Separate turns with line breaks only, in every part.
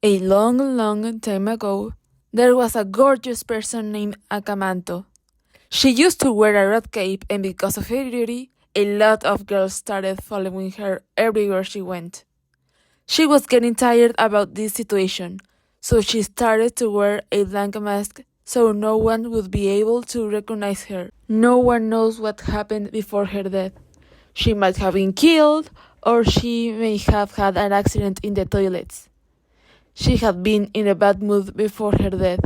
A long, long time ago, there was a gorgeous person named Acamanto. She used to wear a red cape, and because of her beauty, a lot of girls started following her everywhere she went. She was getting tired about this situation, so she started to wear a blank mask so no one would be able to recognize her. No one knows what happened before her death. She might have been killed, or she may have had an accident in the toilets. She had been in a bad mood before her death,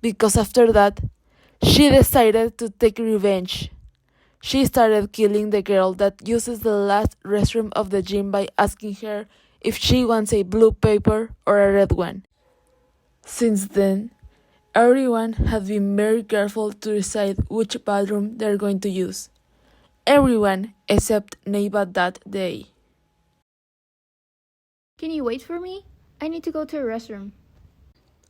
because after that, she decided to take revenge. She started killing the girl that uses the last restroom of the gym by asking her if she wants a blue paper or a red one. Since then, everyone has been very careful to decide which bathroom they're going to use. Everyone except Neiva that day.
Can you wait for me? I need to go to a restroom.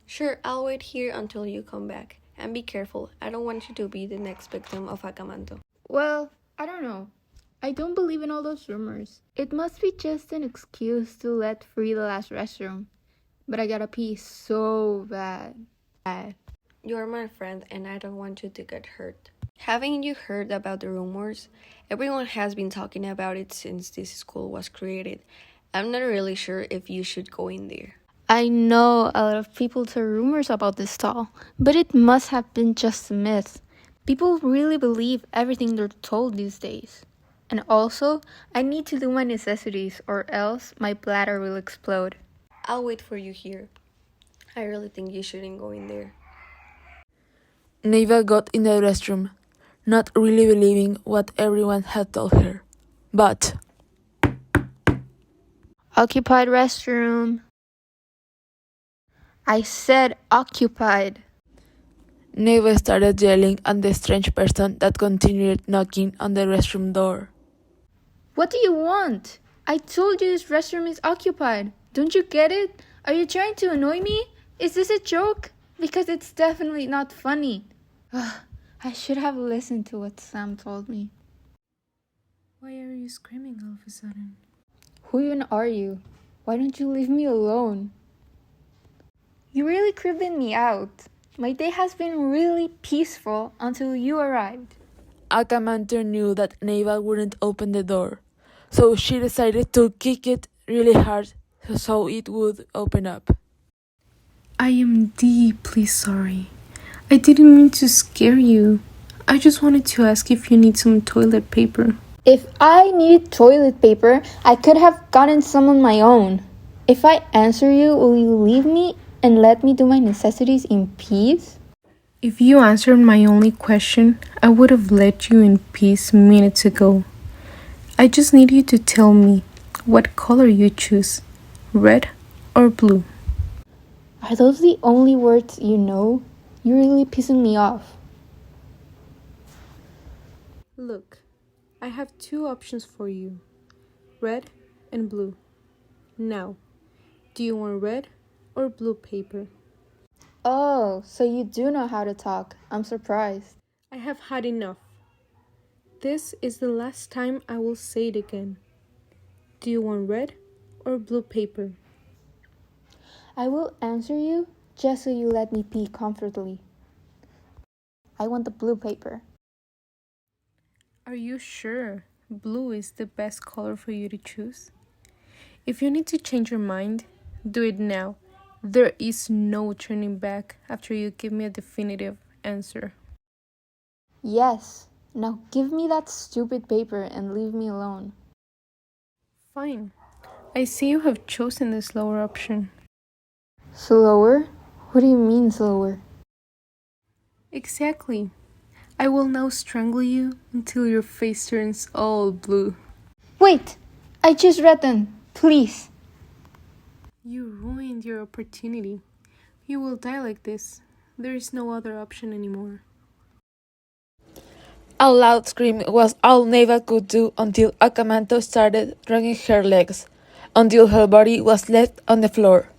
Sure, I'll wait here until you come back. And be careful, I don't want you to be the next victim of Acamanto.
Well, I don't know. I don't believe in all those rumors. It must be just an excuse to let free the last restroom. But I gotta pee so bad.
You're my friend and I don't want you to get hurt. Haven't you heard about the rumors? Everyone has been talking about it since this school was created. I'm not really sure if you should go in there.
I know a lot of people tell rumors about this stall, but it must have been just a myth. People really believe everything they're told these days. And also, I need to do my necessities or else my bladder will explode.
I'll wait for you here. I really think you shouldn't go in there.
Neiva got in the restroom, not really believing what everyone had told her. But
Occupied restroom. I said occupied.
Neiva started yelling at the strange person that continued knocking on the restroom door.
What do you want? I told you this restroom is occupied. Don't you get it? Are you trying to annoy me? Is this a joke? Because it's definitely not funny. I should have listened to what Sam told me.
Why are you screaming all of a sudden?
Who even are you? Why don't you leave me alone? You really creeped me out. My day has been really peaceful until you arrived.
Acamanto knew that Neiva wouldn't open the door, so she decided to kick it really hard so it would open up.
I am deeply sorry. I didn't mean to scare you. I just wanted to ask if you need some toilet paper.
If I needed toilet paper, I could have gotten some on my own. If I answer you, will you leave me and let me do my necessities in peace?
If you answered my only question, I would have let you in peace minutes ago. I just need you to tell me what color you choose, red or blue.
Are those the only words you know? You're really pissing me off.
Look, I have two options for you, red and blue. Now, do you want red or blue paper?
Oh, so you do know how to talk. I'm surprised.
I have had enough. This is the last time I will say it again. Do you want red or blue paper?
I will answer you just so you let me pee comfortably. I want the blue paper.
Are you sure blue is the best color for you to choose? If you need to change your mind, do it now. There is no turning back after you give me a definitive answer.
Yes. Now give me that stupid paper and leave me alone.
Fine. I see you have chosen the slower option.
Slower? What do you mean slower?
Exactly. I will now strangle you until your face turns all blue.
Wait! I just read them. Please.
You ruined your opportunity. You will die like this. There is no other option anymore.
A loud scream was all Neiva could do until Acamanto started dragging her legs, until her body was left on the floor.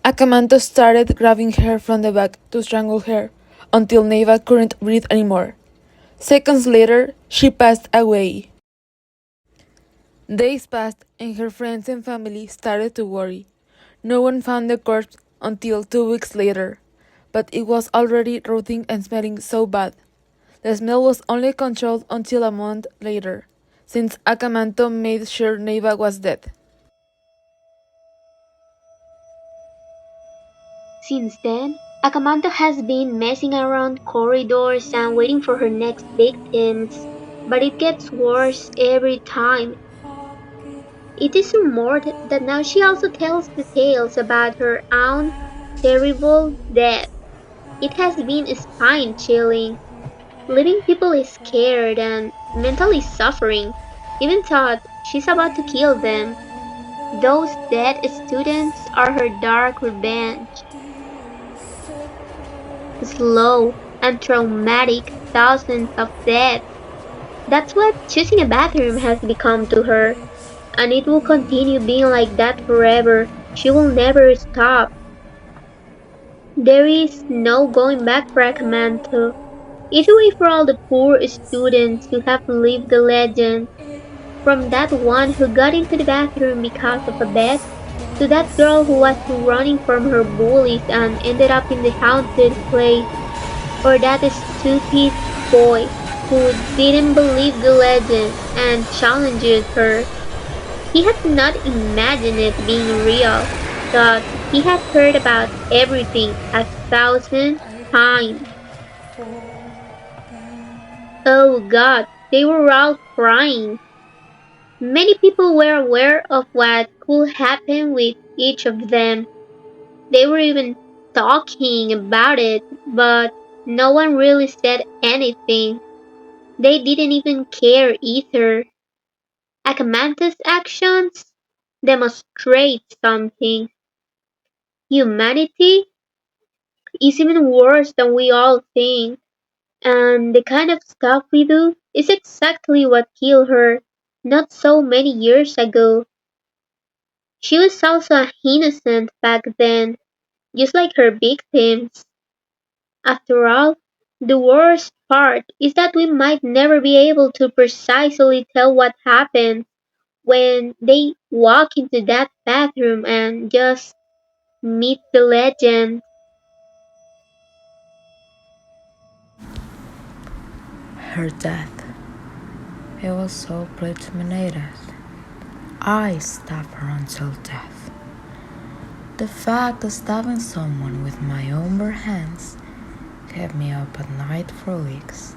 Acamanto started grabbing her from the back to strangle her, until Neiva couldn't breathe anymore. Seconds later, she passed away. Days passed and her friends and family started to worry. No one found the corpse until 2 weeks later, but it was already rotting and smelling so bad. The smell was only controlled until a month later, since Acamanto made sure Neiva was dead.
Since then, Akamanto has been messing around corridors and waiting for her next victims, but it gets worse every time. It is rumored that now she also tells the tales about her own terrible death. It has been spine chilling, leaving people scared and mentally suffering, even thought she's about to kill them. Those dead students are her dark revenge. Slow and traumatic thousands of deaths. That's what choosing a bathroom has become to her, and it will continue being like that forever. She will never stop. There is no going back for Akamanto. Either way for all the poor students who have lived the legend, from that one who got into the bathroom because of a bet, to that girl who was running from her bullies and ended up in the haunted place, or that stupid boy who didn't believe the legend and challenged her. He had not imagined it being real, thought he had heard about everything 1,000 times. Oh God, they were all crying. Many people were aware of what could happen with each of them. They were even talking about it, but no one really said anything. They didn't even care either. Akamanta's actions demonstrate something. Humanity is even worse than we all think, and the kind of stuff we do is exactly what killed her not so many years ago. She was also innocent back then, just like her victims. After all, the worst part is that we might never be able to precisely tell what happened when they walk into that bathroom and just meet the legend.
Her death. It was so premeditated. I stabbed her until death. The fact of stabbing someone with my own bare hands kept me up at night for weeks.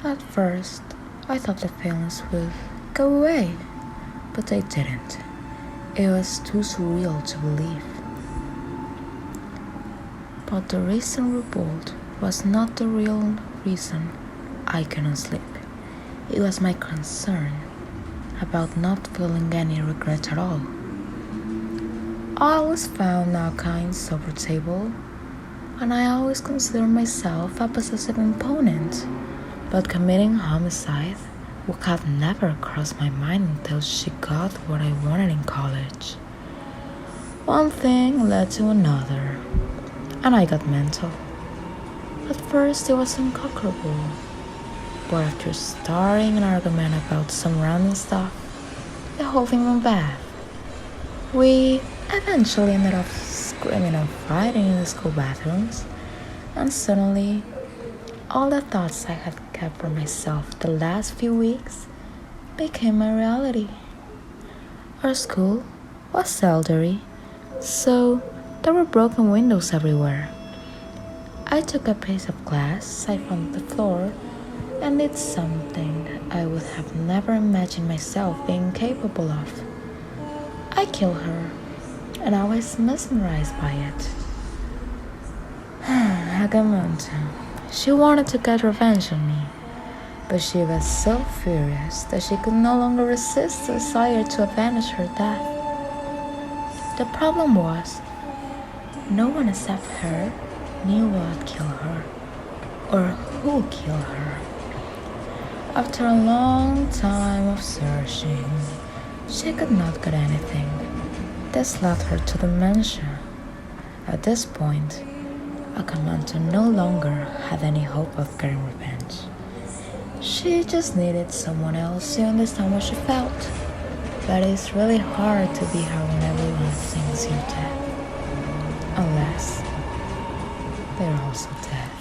At first, I thought the feelings would go away, but they didn't. It was too surreal to believe. But the recent revolt was not the real reason I couldn't sleep. It was my concern about not feeling any regret at all. I always found all kinds over the table, and I always considered myself a possessive opponent, but committing homicide would have never crossed my mind until she got what I wanted in college. One thing led to another, and I got mental. At first it was unconquerable, but after starting an argument about some random stuff, the whole thing went bad. We eventually ended up screaming and fighting in the school bathrooms, and suddenly, all the thoughts I had kept for myself the last few weeks became a reality. Our school was elderly, so there were broken windows everywhere. I took a piece of glass siphoned on the floor and did something I would have never imagined myself being capable of. I killed her, and I was mesmerized by it. Agamemnon. She wanted to get revenge on me, but she was so furious that she could no longer resist the desire to avenge her death. The problem was, no one except her knew what killed her, or who killed her. After a long time of searching, she could not get anything. This led her to dementia. At this point, Akamanto no longer had any hope of getting revenge. She just needed someone else to understand what she felt. But it's really hard to be her when everyone thinks you're dead. Unless they're also dead.